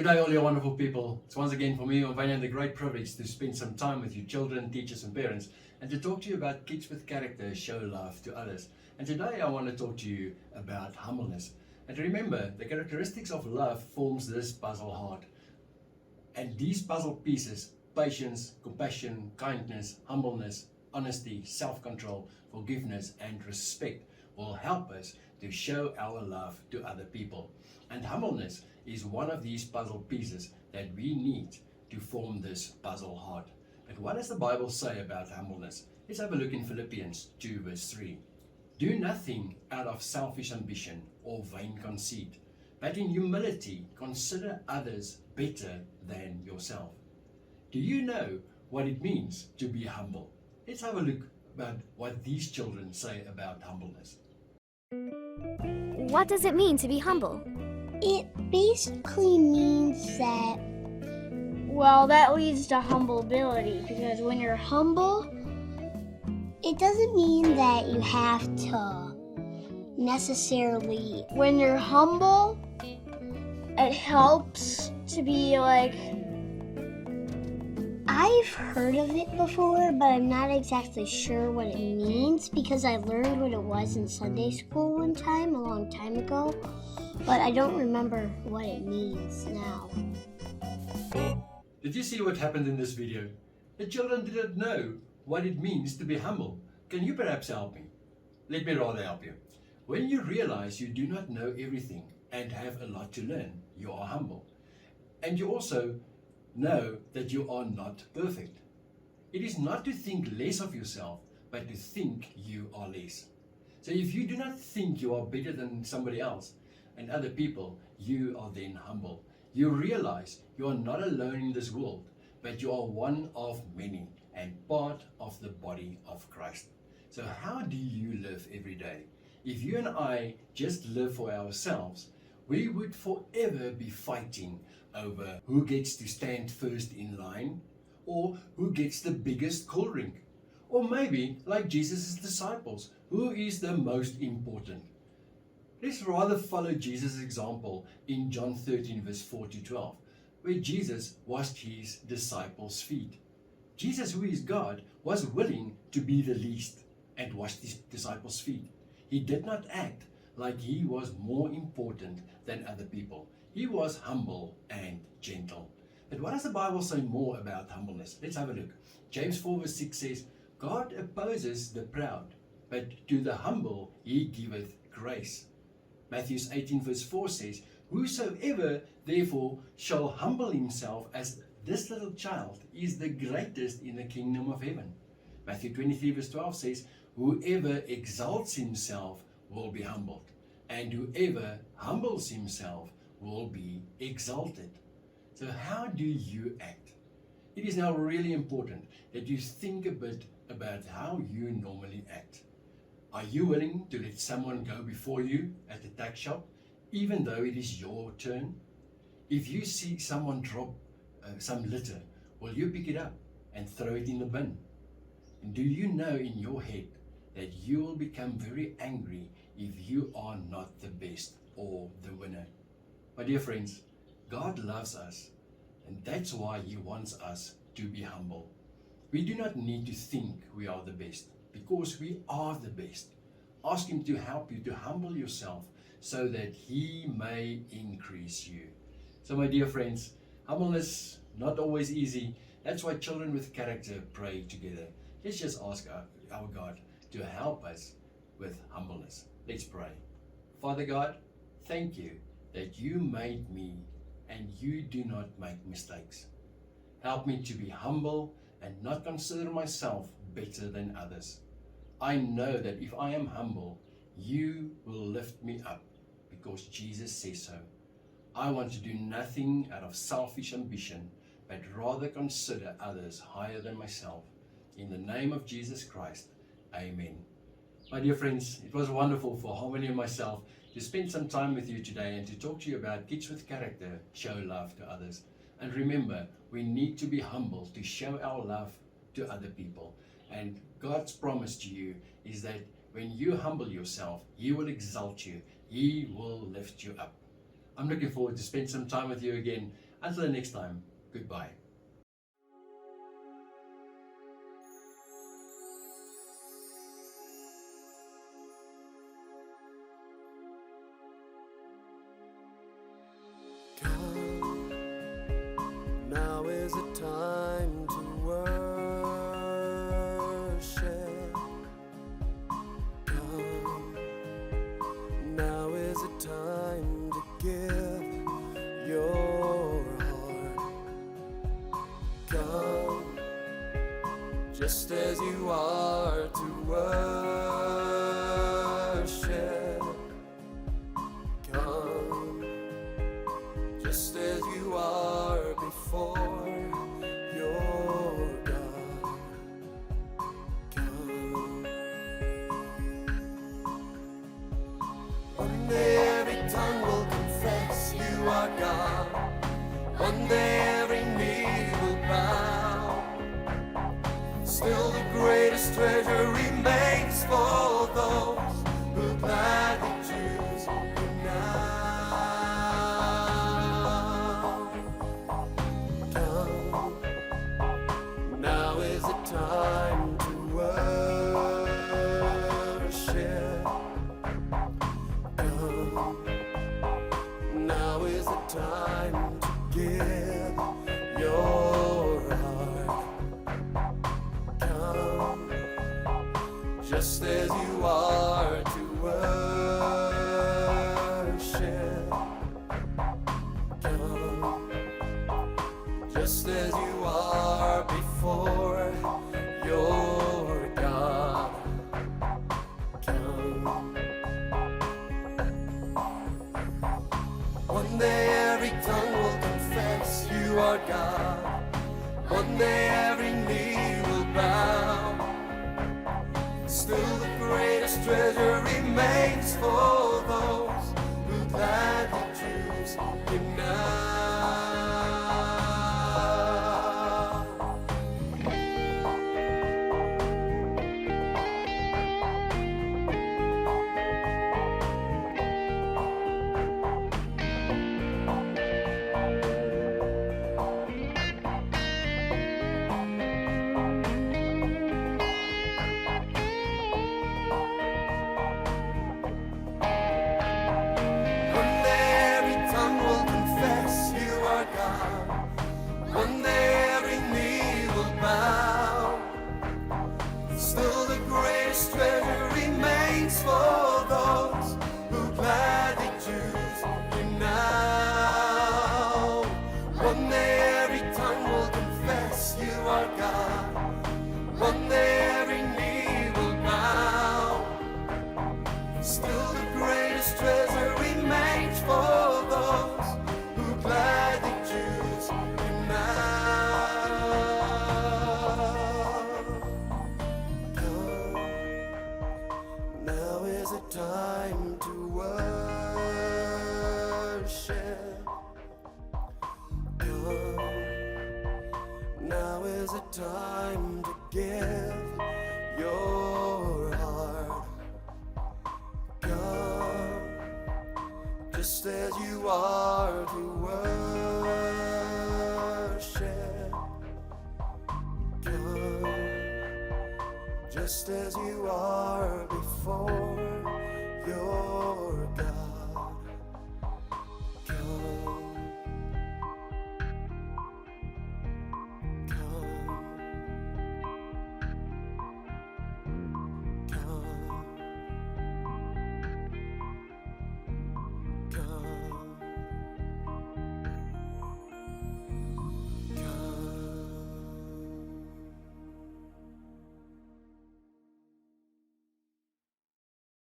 Good day, all you wonderful people. It's once again for me, Vanya, the great privilege to spend some time with you children, teachers and parents, and to talk to you about kids with character show love to others. And today I want to talk to you about humbleness. And remember, the characteristics of love forms this puzzle heart. And these puzzle pieces, patience, compassion, kindness, humbleness, honesty, self-control, forgiveness and respect will help us to show our love to other people. And humbleness is one of these puzzle pieces that we need to form this puzzle heart. But what does the Bible say about humbleness? Let's have a look in Philippians 2 verse 3. Do nothing out of selfish ambition or vain conceit, but in humility consider others better than yourself. Do you know what it means to be humble? Let's have a look about what these children say about humbleness. What does it mean to be humble? It basically means that, that leads to humblability, because when you're humble, it doesn't mean that you have to necessarily. When you're humble, it helps to be like. I've heard of it before, but I'm not exactly sure what it means because I learned what it was in Sunday school one time, a long time ago, but I don't remember what it means now. Did you see what happened in this video? The children didn't know what it means to be humble. Can you perhaps help me? Let me rather help you. When you realize you do not know everything and have a lot to learn, you are humble. And you also know that you are not perfect. It is not to think less of yourself, but to think you are less. So if you do not think you are better than somebody else and other people, you are then humble. You realize you are not alone in this world, but you are one of many and part of the body of Christ. So how do you live every day? If you and I just live for ourselves, we would forever be fighting over who gets to stand first in line, or who gets the biggest cool drink, or maybe like Jesus' disciples, who is the most important. Let's rather follow Jesus' example in John 13 verse 4 to 12, where Jesus washed his disciples' feet. Jesus, who is God, was willing to be the least and wash his disciples' feet. He did not act like he was more important than other people. He was humble and gentle. But what does the Bible say more about humbleness? Let's have a look. James 4 verse 6 says, God opposes the proud, but to the humble he giveth grace. Matthew 18 verse 4 says, whosoever therefore shall humble himself as this little child is the greatest in the kingdom of heaven. Matthew 23 verse 12 says, whoever exalts himself will be humbled, and whoever humbles himself will be exalted. So how do you act? It is now really important that you think a bit about how you normally act. Are you willing to let someone go before you at the tax shop, even though it is your turn? If you see someone drop some litter, will you pick it up and throw it in the bin? And do you know in your head that you will become very angry if you are not the best or the winner? My dear friends, God loves us, and that's why he wants us to be humble. We do not need to think we are the best, because we are the best. Ask him to help you to humble yourself so that he may increase you. So my dear friends, humbleness, not always easy. That's why children with character pray together. Let's just ask our God to help us with humbleness. Let's pray. Father God, thank you that you made me and you do not make mistakes. Help me to be humble and not consider myself better than others. I know that if I am humble, you will lift me up because Jesus says so. I want to do nothing out of selfish ambition, but rather consider others higher than myself. In the name of Jesus Christ, amen. My dear friends, it was wonderful for Harmony and myself to spend some time with you today and to talk to you about kids with character show love to others. And remember, we need to be humble to show our love to other people. And God's promise to you is that when you humble yourself, He will exalt you. He will lift you up. I'm looking forward to spend some time with you again. Until the next time, goodbye. Now is the time to worship. Come. Now is the time to give your heart. Come, just as you are to worship. Come, just as you are before your God. Come. One day every tongue will confess you are God. One day every knee will bow. Still the greatest treasure remains for those who gladly choose you now. Come, now is the time to worship. Come, now is the time to give your heart. Come, just as you are to worship. Come, just as you are before your God. Come. One day every tongue will confess you are God. One day every knee will bow. Still the greatest treasure remains for those who gladly choose Him now. One day every tongue will confess you are God. One day every knee will bow. Still the greatest treasure remains for those who gladly choose you now. One day every tongue will confess you are God. One day every knee will bow. Still the greatest treasure remains for those who gladly choose you now. Come, now is the time to worship. Come, now is the time to give your heart. Come, just as you are to worship. Come, just as you are before your